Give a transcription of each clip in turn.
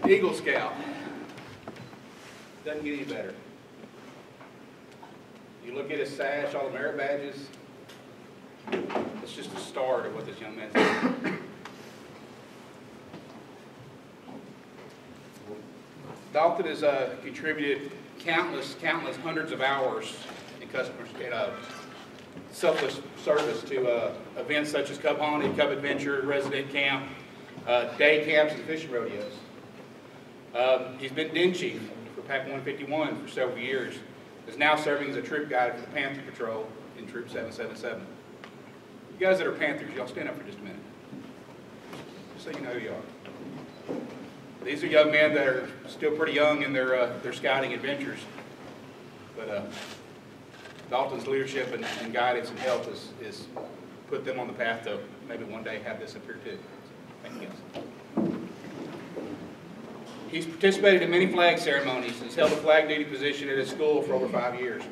Eagle Scout. Doesn't get any better. You look at his sash, all the merit badges. It's just the start of what this young man's doing. Dalton has contributed countless hundreds of hours in selfless service to events such as Cub Haunted, Cub Adventure, Resident Camp, day camps, and fishing rodeos. He's been den chief for Pack 151 for several years. Is now serving as a troop guide for the Panther Patrol in Troop 777. You guys that are Panthers, y'all stand up for just a minute. Just so you know who you are. These are young men that are still pretty young in their scouting adventures. But Dalton's leadership and guidance and help is put them on the path to maybe one day have this up here too. Thank you guys. He's participated in many flag ceremonies and has held a flag duty position at his school for over 5 years.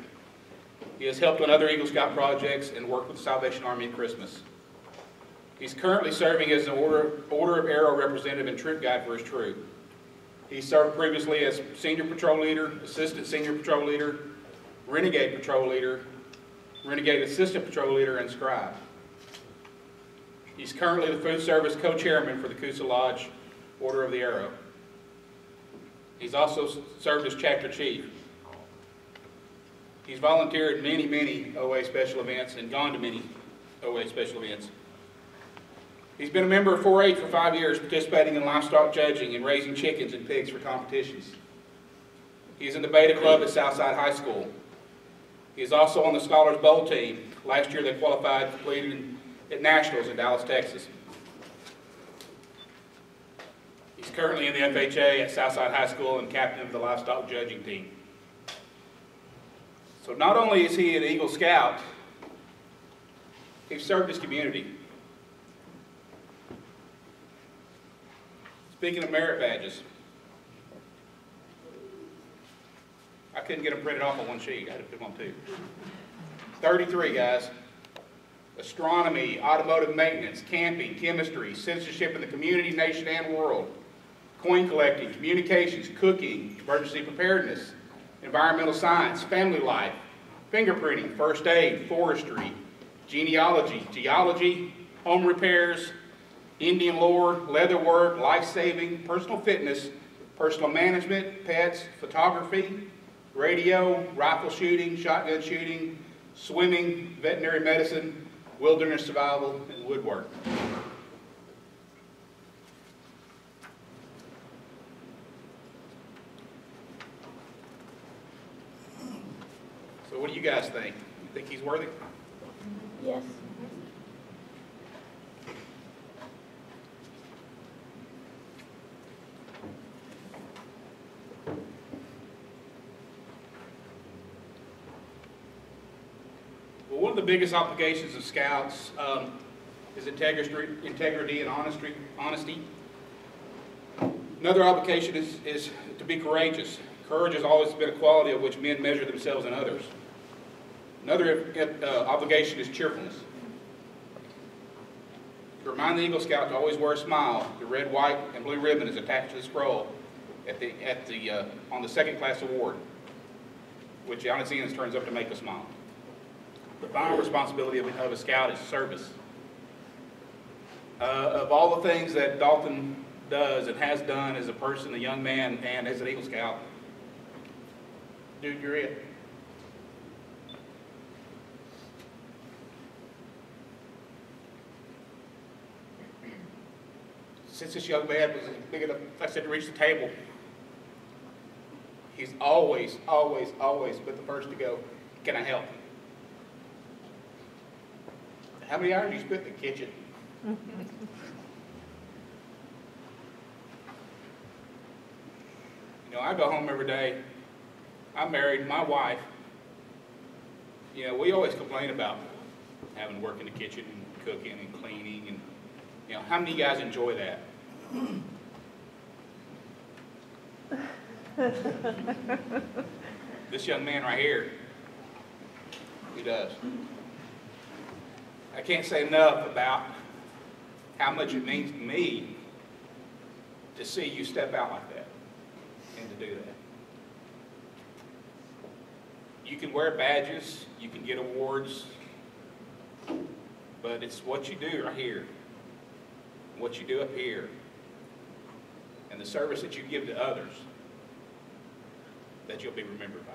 He has helped on other Eagle Scout projects and worked with the Salvation Army at Christmas. He's currently serving as an Order of Arrow representative and troop guide for his troop. He served previously as Senior Patrol Leader, Assistant Senior Patrol Leader, Renegade Patrol Leader, Renegade Assistant Patrol Leader, and Scribe. He's currently the Food Service Co-Chairman for the Coosa Lodge Order of the Arrow. He's also served as Chapter Chief. He's volunteered many OA special events and gone to many OA special events. He's been a member of 4-H for 5 years, participating in livestock judging and raising chickens and pigs for competitions. He's in the Beta Club at Southside High School. He is also on the Scholars Bowl team. Last year they qualified, completed at Nationals in Dallas, Texas. He's currently in the FHA at Southside High School and captain of the livestock judging team. So not only is he an Eagle Scout, he's served his community. Speaking of merit badges, I couldn't get them printed off on one sheet. I had to put them on two. 33, guys. Astronomy, automotive maintenance, camping, chemistry, citizenship in the community, nation, and world, coin collecting, communications, cooking, emergency preparedness, environmental science, family life, fingerprinting, first aid, forestry, genealogy, geology, home repairs, Indian lore, leather work, life-saving, personal fitness, personal management, pets, photography, radio, rifle shooting, shotgun shooting, swimming, veterinary medicine, wilderness survival, and woodwork. So what do you guys think? You think he's worthy? Yes. Well, one of the biggest obligations of Scouts is integrity and honesty. Another obligation is to be courageous. Courage has always been a quality of which men measure themselves and others. Another obligation is cheerfulness. To remind the Eagle Scout to always wear a smile, the red, white, and blue ribbon is attached to the scroll on the second class award, which on its ends turns up to make a smile. The final responsibility of a Scout is service. Of all the things that Dalton does and has done as a person, a young man, and as an Eagle Scout, dude, you're it. Since this young man was big enough, like I said, to reach the table, he's always been the first to go, can I help? How many hours do you spend in the kitchen? You know, I go home every day. I'm married, my wife, you know, we always complain about having to work in the kitchen and cooking and cleaning, and, you know, how many of you guys enjoy that? This young man right here, he does. I can't say enough about how much it means to me to see you step out like that and to do that. You can wear badges, you can get awards, but it's what you do right here, what you do up here, and the service that you give to others that you'll be remembered by.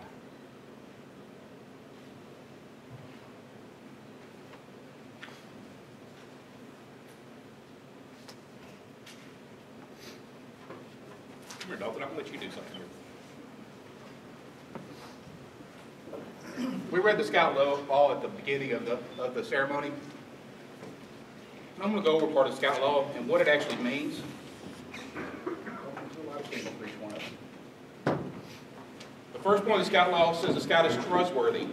Come here, Dalton, I'm going to let you do something here. We read the Scout Law at the beginning of the ceremony. I'm going to go over part of the Scout Law and what it actually means. The first point of the Scout Law says the Scout is trustworthy.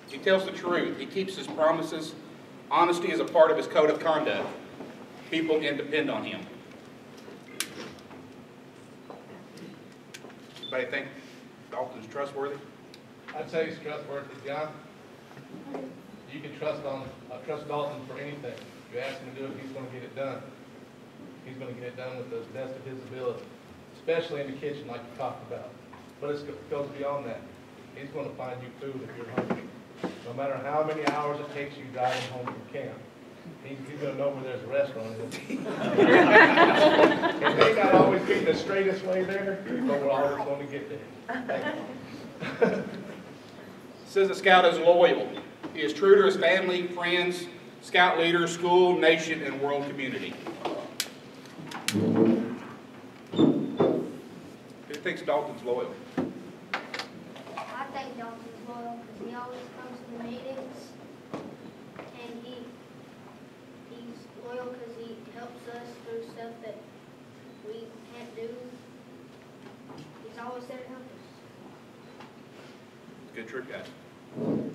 He tells the truth. He keeps his promises. Honesty is a part of his code of conduct. People can depend on him. Anybody think Dalton's trustworthy? I'd say he's trustworthy, John. You can trust Dalton for anything. If you ask him to do it, he's going to get it done. He's going to get it done with the best of his ability, especially in the kitchen like you talked about. But it goes beyond that. He's going to find you food if you're hungry. No matter how many hours it takes you driving home from camp, he's going to know where there's a restaurant. It may not always be the straightest way there, but we're always going to get there. Thank you. Says the Scout is loyal. He is true to his family, friends, Scout leaders, school, nation, and world community. Who thinks Dalton's loyal? I think Dalton's loyal because he always comes to the meetings, and he's loyal because he helps us through stuff that we can't do. He's always there to help us. Good trip, guys.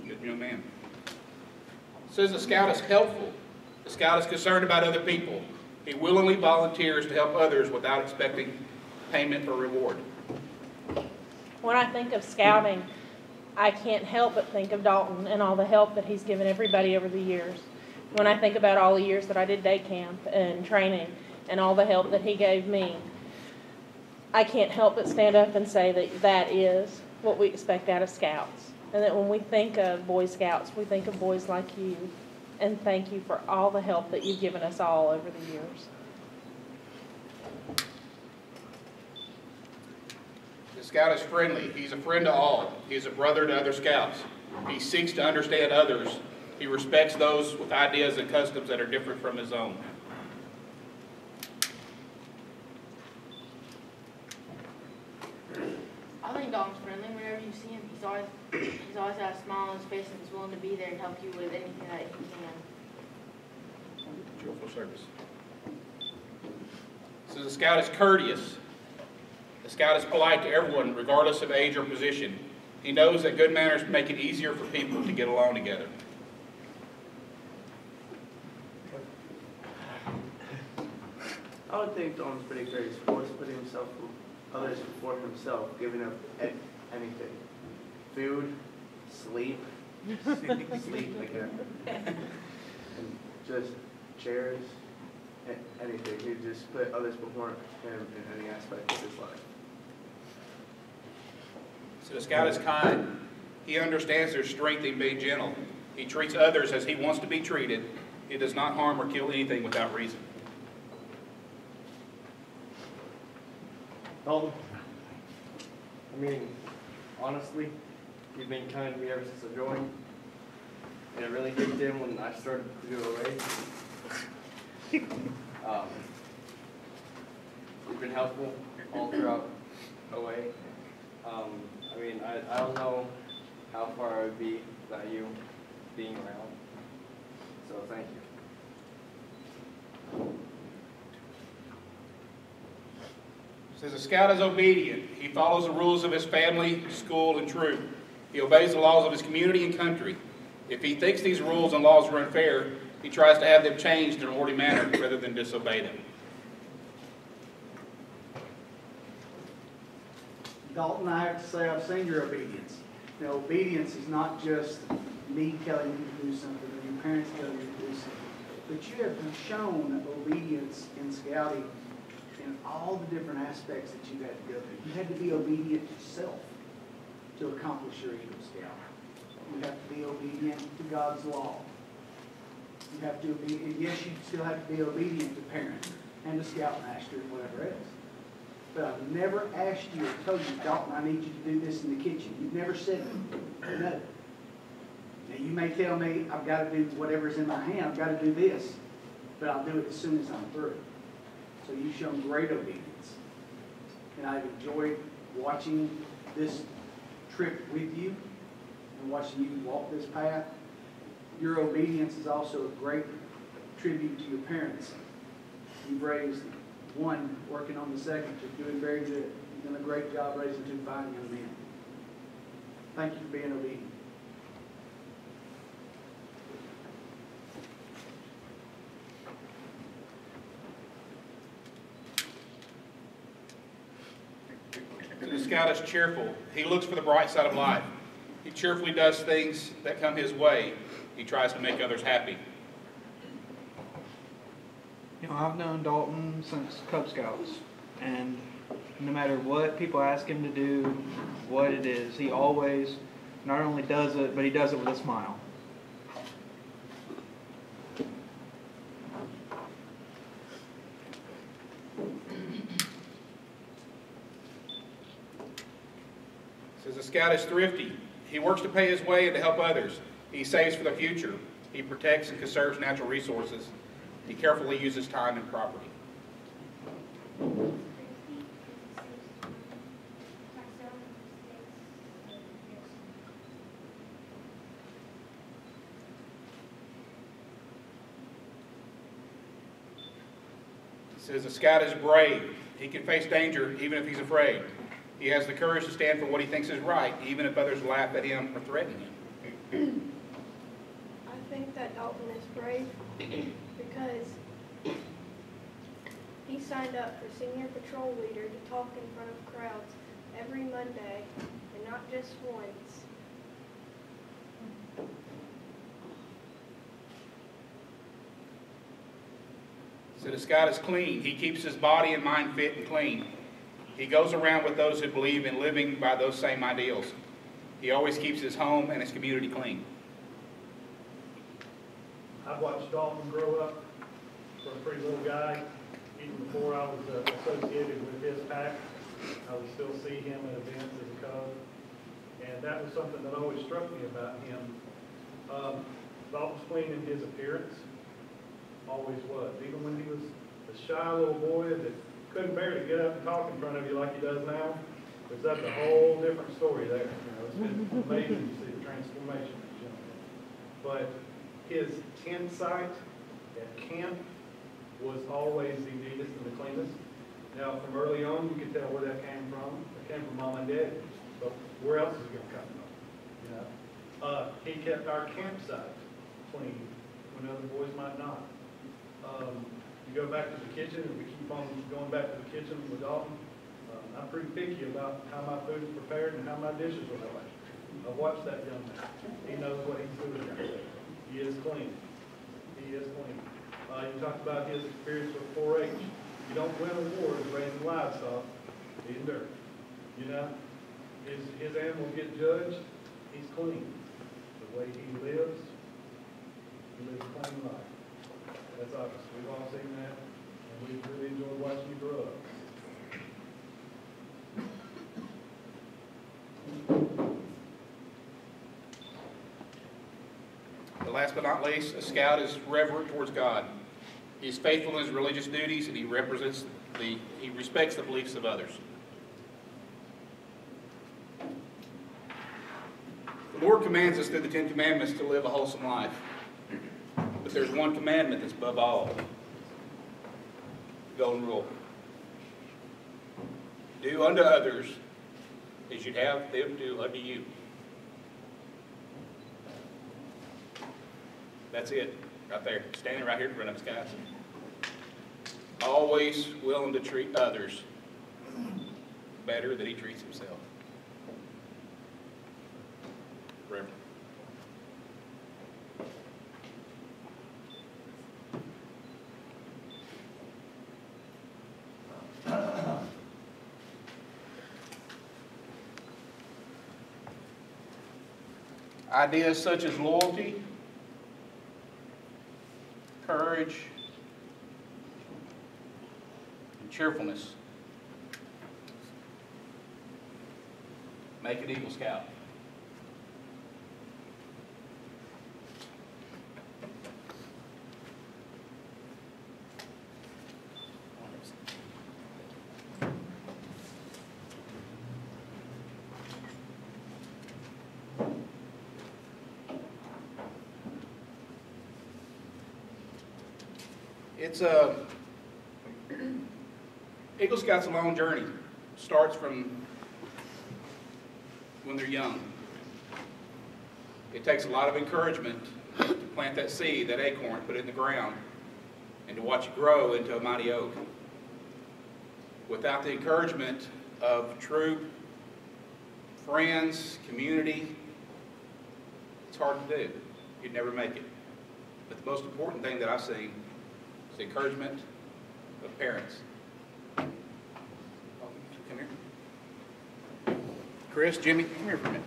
Good young man. It says the Scout is helpful. The Scout is concerned about other people. He willingly volunteers to help others without expecting payment or reward. When I think of scouting, I can't help but think of Dalton and all the help that he's given everybody over the years. When I think about all the years that I did day camp and training and all the help that he gave me, I can't help but stand up and say that that is what we expect out of Scouts. And that when we think of Boy Scouts, we think of boys like you. And thank you for all the help that you've given us all over the years. The Scout is friendly. He's a friend to all. He is a brother to other Scouts. He seeks to understand others. He respects those with ideas and customs that are different from his own. I think Dalton's friendly. Whenever you see him, he's always got a smile on his face and he's willing to be there and help you with anything that he can. Joyful service. So the Scout is courteous. The Scout is polite to everyone, regardless of age or position. He knows that good manners make it easier for people to get along together. I would think Dalton's pretty great. He's always putting himself others before himself, giving up anything. Food, sleep, sleep again, and just chairs, anything. He just put others before him in any aspect of his life. So the Scout is kind. He understands their strength in being gentle. He treats others as he wants to be treated. He does not harm or kill anything without reason. Dalton, I mean, honestly, you've been kind to me ever since I joined, and it really kicked in when I started to do OA. You've been helpful all throughout OA. I mean, I don't know how far I would be without you being around, so thank you. Says the Scout is obedient. He follows the rules of his family, school, and troop. He obeys the laws of his community and country. If he thinks these rules and laws are unfair, he tries to have them changed in an orderly manner rather than disobey them. Dalton, I have to say I've seen your obedience. You know, obedience is not just me telling you to do something or your parents telling you to do something, but you have shown obedience in scouting and all the different aspects that you had to go through. You had to be obedient yourself to accomplish your Eagle Scout. You have to be obedient to God's law. You have to be, and yes, you still have to be obedient to parents and to Scoutmaster and whatever else. But I've never asked you or told you, Dalton, I need you to do this in the kitchen. You've never said no. Now you may tell me I've got to do whatever's in my hand, I've got to do this, but I'll do it as soon as I'm through. So you've shown great obedience. And I've enjoyed watching this trip with you and watching you walk this path. Your obedience is also a great tribute to your parents. You've raised one, working on the second. You're doing very good. You've done a great job raising two fine young men. Thank you for being obedient. The scout is cheerful. He looks for the bright side of life. He cheerfully does things that come his way. He tries to make others happy. You know, I've known Dalton since Cub Scouts, and no matter what people ask him to do, what it is, he always not only does it, but he does it with a smile. Says the scout is thrifty. He works to pay his way and to help others. He saves for the future. He protects and conserves natural resources. He carefully uses time and property. Says a scout is brave. He can face danger even if he's afraid. He has the courage to stand for what he thinks is right, even if others laugh at him or threaten him. I think that Dalton is brave because he signed up for senior patrol leader to talk in front of crowds every Monday, and not just once. So the scout is clean. He keeps his body and mind fit and clean. He goes around with those who believe in living by those same ideals. He always keeps his home and his community clean. I've watched Dalton grow up from a pretty little guy. Even before I was associated with his pack, I would still see him at events as a Cub. And that was something that always struck me about him. Dalton's clean in his appearance, always was. Even when he was a shy little boy that couldn't bear to get up and talk in front of you like he does now, because that's a whole different story there. You know, it's been amazing to see the transformation of this young man. But his insight at camp was always the neatest and the cleanest. Now, from early on, you could tell where that came from. It came from Mom and Dad. But where else is it going to come from? You know, he kept our campsite clean when other boys might not. You go back to the kitchen, and we keep on going back to the kitchen with Dalton. I'm pretty picky about how my food is prepared and how my dishes are washed. I've watched that young man. He knows what he's doing there. He is clean. He is clean. You talked about his experience with 4-H. You don't win awards raising livestock, being dirt. You know, his animals get judged. He's clean. The way he lives a clean life. That's obvious. We've all seen that, and we've really enjoyed watching you grow up. And last but not least, a scout is reverent towards God. He's faithful in his religious duties, and he respects the beliefs of others. The Lord commands us through the Ten Commandments to live a wholesome life. But there's one commandment that's above all. The golden rule. Do unto others as you'd have them do unto you. That's it, right there, standing right here in front of us, guys. Always willing to treat others better than he treats himself. Reverend. Ideas such as loyalty, courage, and cheerfulness make an Eagle Scout. It's Eagle Scout's a long journey. Starts from when they're young. It takes a lot of encouragement to plant that seed, that acorn, put it in the ground, and to watch it grow into a mighty oak. Without the encouragement of troop, friends, community, it's hard to do. You'd never make it. But the most important thing that I've seen is the encouragement of parents. Come here. Chris, Jimmy, come here for a minute.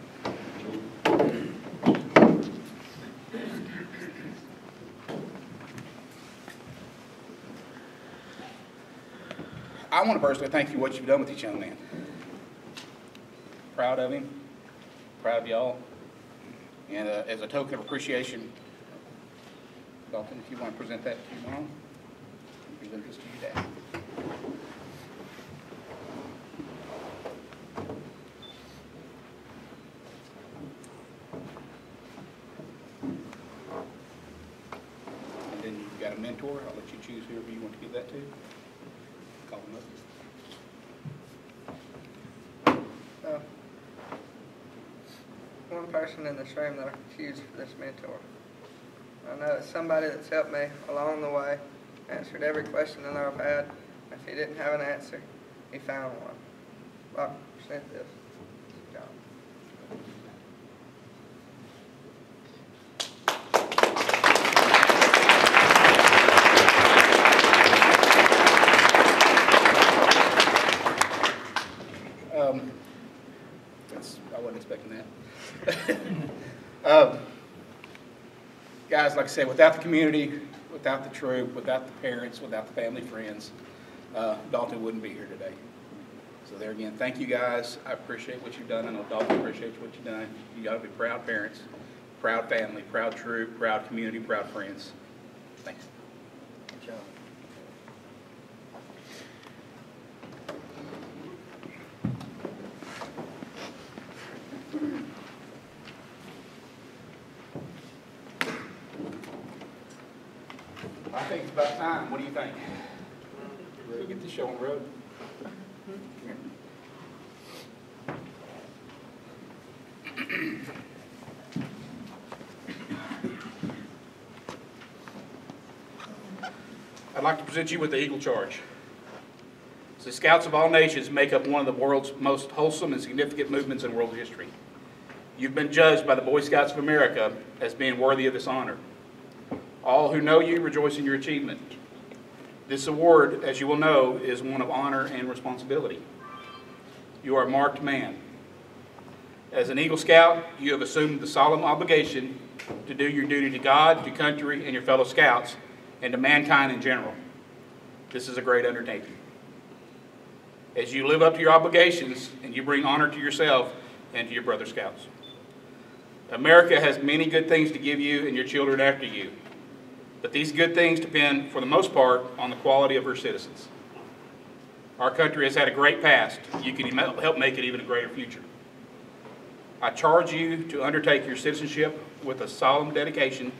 I want to personally thank you for what you've done with this young man. Proud of him, proud of y'all. And as a token of appreciation, Dalton, if you want to present that to your mom, present this to your dad. And then you've got a mentor. I'll let you choose whoever you want to give that to. Call him up. One person in this room that I could choose for this mentor. I know it's somebody that's helped me along the way, answered every question that I've had. If he didn't have an answer, he found one. Bob, present this. John. I wasn't expecting that. Guys, like I said, without the community, without the troop, without the parents, without the family, friends, Dalton wouldn't be here today. So there again, thank you guys. I appreciate what you've done. I know Dalton appreciates what you've done. You got to be proud parents, proud family, proud troop, proud community, proud friends. Thanks. Good job. I think it's about time. What do you think? Ready to get this show on the road? Here. I'd like to present you with the Eagle Charge. The Scouts of all nations make up one of the world's most wholesome and significant movements in world history. You've been judged by the Boy Scouts of America as being worthy of this honor. All who know you rejoice in your achievement. This award, as you will know, is one of honor and responsibility. You are a marked man. As an Eagle Scout, you have assumed the solemn obligation to do your duty to God, to country, and your fellow Scouts, and to mankind in general. This is a great undertaking. As you live up to your obligations and you bring honor to yourself and to your brother Scouts. America has many good things to give you and your children after you. But these good things depend, for the most part, on the quality of her citizens. Our country has had a great past. You can help make it even a greater future. I charge you to undertake your citizenship with a solemn dedication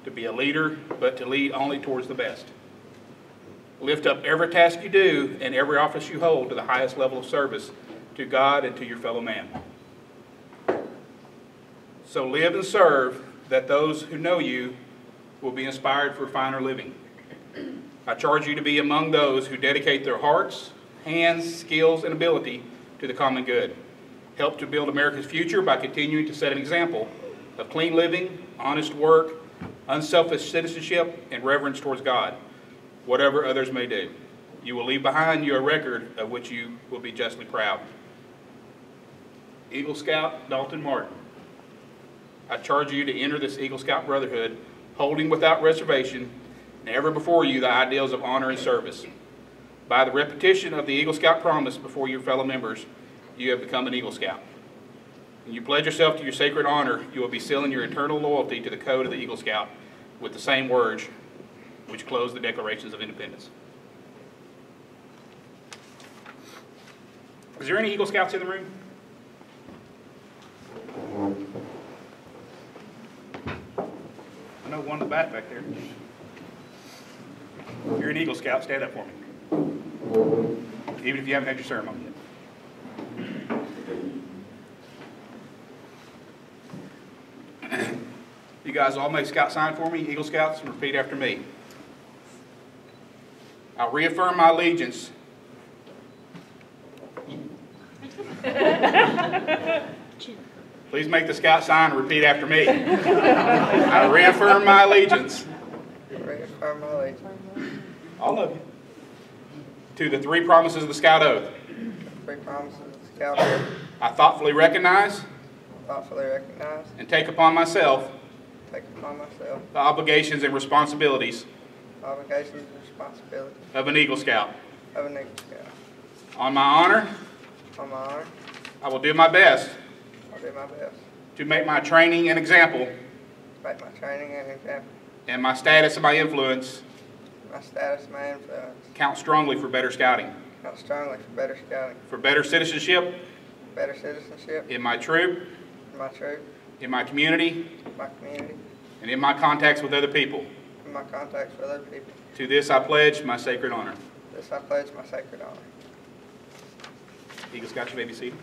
to be a leader, but to lead only towards the best. Lift up every task you do and every office you hold to the highest level of service to God and to your fellow man. So live and serve that those who know you will be inspired for finer living. I charge you to be among those who dedicate their hearts, hands, skills, and ability to the common good. Help to build America's future by continuing to set an example of clean living, honest work, unselfish citizenship, and reverence towards God, whatever others may do. You will leave behind you a record of which you will be justly proud. Eagle Scout Dalton Martin. I charge you to enter this Eagle Scout Brotherhood, holding without reservation, and ever before you, the ideals of honor and service. By the repetition of the Eagle Scout promise before your fellow members, you have become an Eagle Scout. When you pledge yourself to your sacred honor, you will be sealing your eternal loyalty to the code of the Eagle Scout with the same words which close the Declarations of Independence. Is there any Eagle Scouts in the room? I know one in the back there. If you're an Eagle Scout, stand up for me. Even if you haven't had your ceremony yet. You guys all make Scout sign for me, Eagle Scouts, and repeat after me. I reaffirm my allegiance Please make the Scout sign and repeat after me. I reaffirm my allegiance. Reaffirm my allegiance. All of you. To the three promises of the Scout Oath. Three promises of the Scout Oath. I thoughtfully recognize. And take upon myself. The Obligations and responsibilities. Of an Eagle Scout. On my honor. I will do my best. To make my training an example. And my status and my influence. Count strongly for better scouting. For better citizenship. In my troop. In my community. And in my contacts with other people. To this I pledge my sacred honor. Eagle Scout, you may be seated.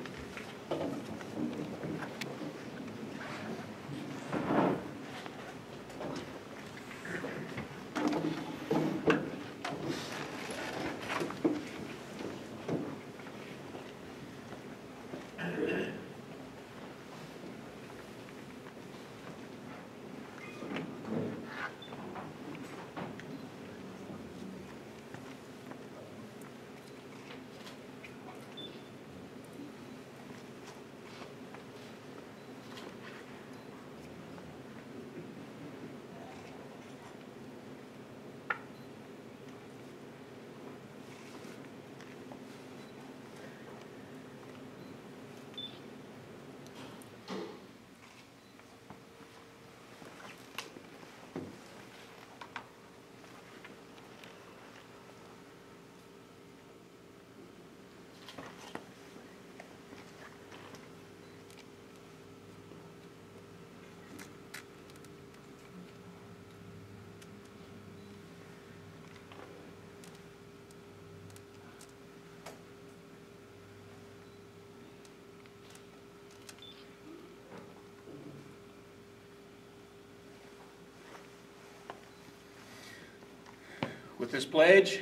With this pledge,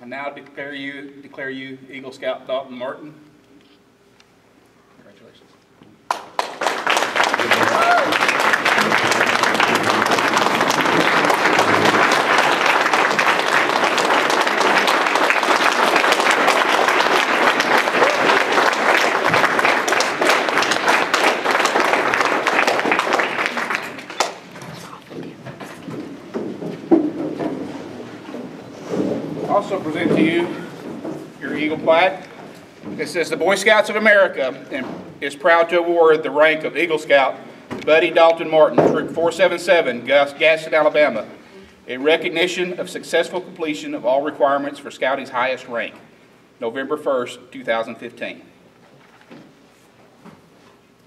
I now declare you Eagle Scout Dalton Martin. Congratulations. Also present to you your Eagle plaque. It says the Boy Scouts of America is proud to award the rank of Eagle Scout to Buddy Dalton Martin, Troop 477, Gaston, Alabama, in recognition of successful completion of all requirements for Scouting's highest rank, November 1st, 2015.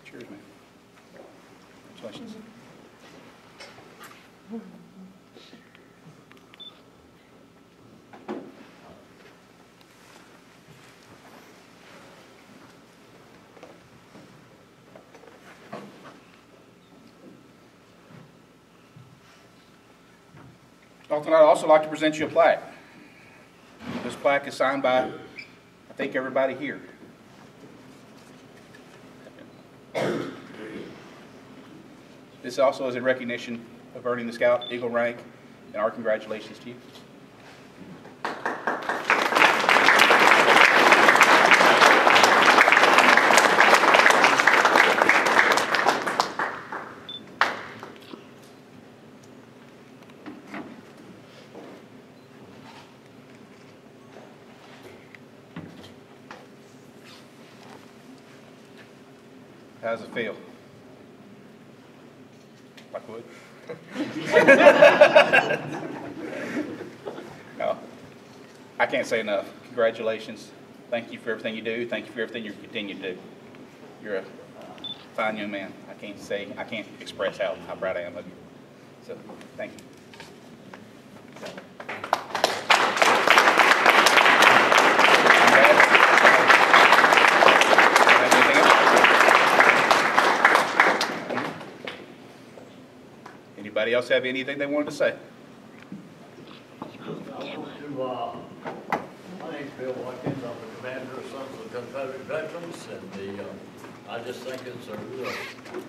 Cheers, man. Congratulations. Dalton, I'd also like to present you a plaque. This plaque is signed by, I think, everybody here. This also is in recognition of earning the Scout Eagle rank, and our congratulations to you. How's it feel? Like wood? No, I can't say enough. Congratulations. Thank you for everything you do. Thank you for everything you continue to do. You're a fine young man. I can't express how proud I am of you. So, thank you. Anybody else have anything they wanted to say? My name's Bill Watkins. I'm the commander of Sons of the Confederate Veterans, and I just think it's a real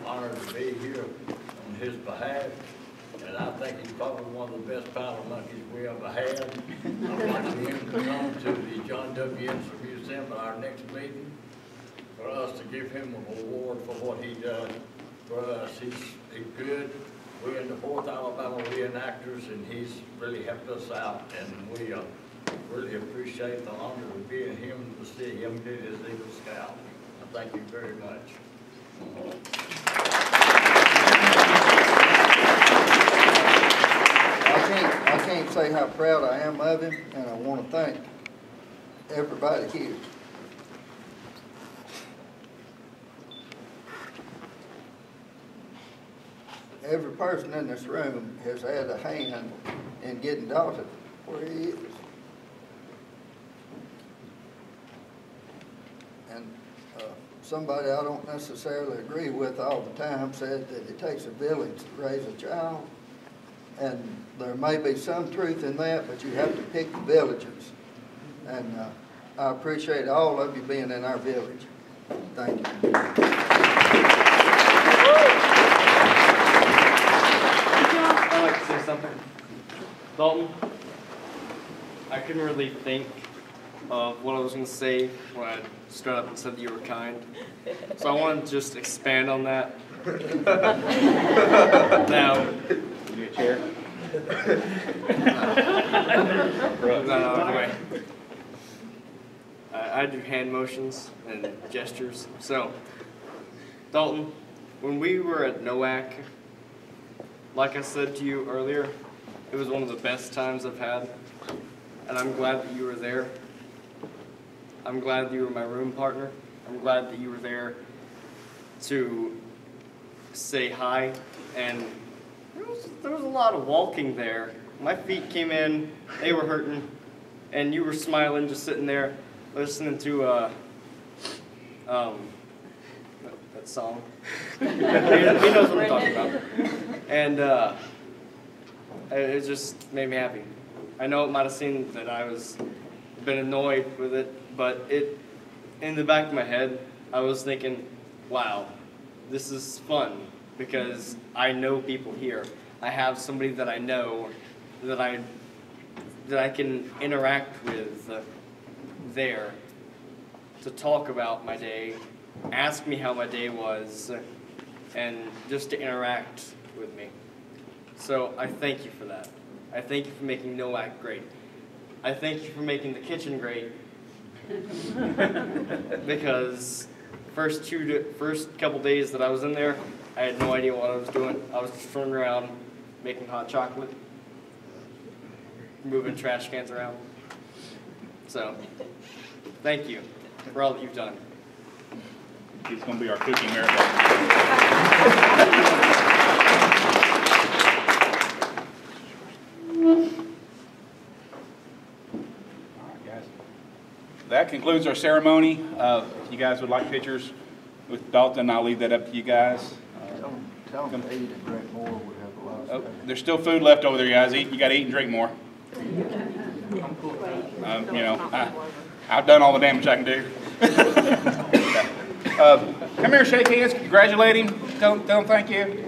honor to be here on his behalf. And I think he's probably one of the best powder monkeys we ever had. I'd like him to come to the John W. Inslee Museum at our next meeting for us to give him an award for what he done for us. He's good. We're in the 4th Alabama reenactors, and he's really helped us out, and we really appreciate the honor of being him to see him get his Eagle Scout. I thank you very much. I can't say how proud I am of him, and I want to thank everybody here. Every person in this room has had a hand in getting Dalton where he is. And somebody I don't necessarily agree with all the time said that it takes a village to raise a child. And there may be some truth in that, but you have to pick the villagers. And I appreciate all of you being in our village. Thank you. I'd like to say something. Dalton, I couldn't really think of what I was going to say when I stood up and said that you were kind. So I wanted to just expand on that. Now, Give me a chair. anyway. I do hand motions and gestures. So, Dalton, when we were at NOAC, like I said to you earlier, it was one of the best times I've had, and I'm glad that you were there. I'm glad that you were my room partner. I'm glad that you were there to say hi, and there was a lot of walking there. My feet came in, they were hurting, and you were smiling, just sitting there, listening to that song. He knows what I'm talking about. And it just made me happy. I know it might have seemed that I was been annoyed with it, but in the back of my head, I was thinking, wow, this is fun because I know people here. I have somebody that I know that I can interact with there to talk about my day, ask me how my day was, and just to interact with me. So I thank you for that. I thank you for making NOAC great. I thank you for making the kitchen great. Because first couple days that I was in there, I had no idea what I was doing. I was just running around making hot chocolate, moving trash cans around. So, thank you for all that you've done. He's going to be our cooking marathon. That concludes our ceremony. If you guys would like pictures with Dalton, I'll leave that up to you guys. Tell them to eat and drink more. We have a lot of stuff. There's still food left over there, guys. You got to eat and drink more. I've done all the damage I can do. Come here, shake hands, congratulate him, tell him thank you.